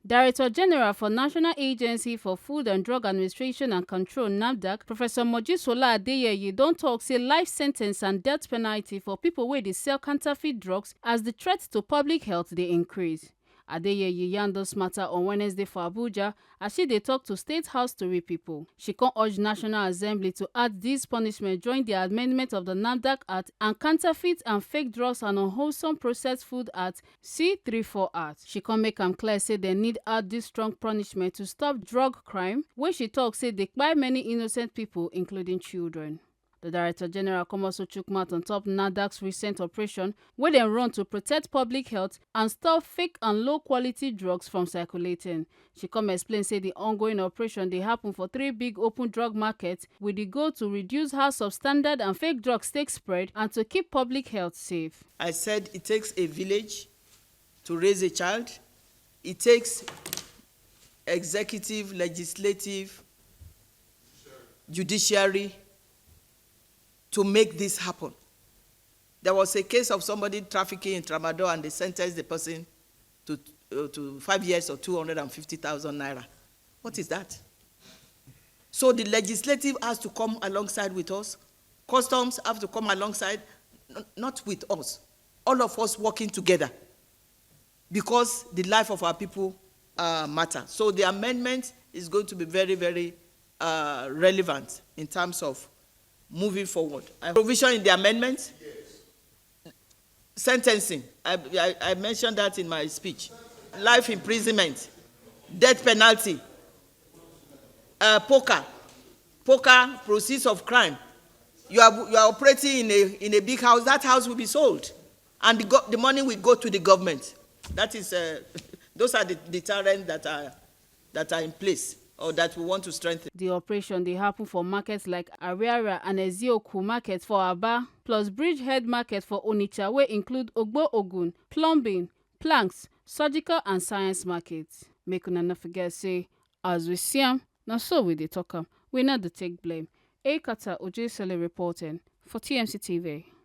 Director General for National Agency for Food and Drug Administration and Control NAFDAC, Professor Mojisola Adeyeye don tok say life sen ten ce and death penalty for pipo wey dey sell counterfeit drugs as the threat to public health dey increase. Adeyeye yarn dis matter on Wednesday for Abuja as she dey tok to State House tori pipo. She con urge National Assembly to add dis punishment join di amendment of the NAFDAC Act and Counterfeit and Fake Drugs and Unwholesome Processed Food Act C-34 Act. She con make am clear say dem need add dis strong punishment to stop drug crime wey she tok say dey kpai many innocent pipo including children. The Director General come also chook mouth on top NAFDAC's recent operation wey dem run to protect public health and stop fake and low-quality drugs from circulating. She come explain say the ongoing operation dey happen for 3 big open drug markets with the goal to reduce how substandard and fake drugs take spread and to keep public health safe. I said it takes a village to raise a child. It takes executive, legislative, judiciary to make this happen. There was a case of somebody trafficking in Tramadol and they sentenced the person to 5 years or 250,000 naira. What is that? So the legislative has to come alongside with us. Customs have to come alongside, not with us. All of us working together because the life of our people matter. So the amendment is going to be very, very relevant in terms of moving forward. Provision in the amendment, sentencing, I mentioned that in my speech, life imprisonment, death penalty, poker, proceeds of crime. You are operating in a big house, that house will be sold, and the money will go to the government. That is, those are the deterrents that are in place, or that we want to strengthen. The operation dey happen for markets like Ariara and Ezioku market for Aba, plus Bridgehead market for Onitsha wey include Ogbo Ogun, plumbing, planks, surgical and science markets. Make una no forget say, as we see am, na so we dey talk am. We no dey take blame. Ekata Ojesele reporting for TMC TV.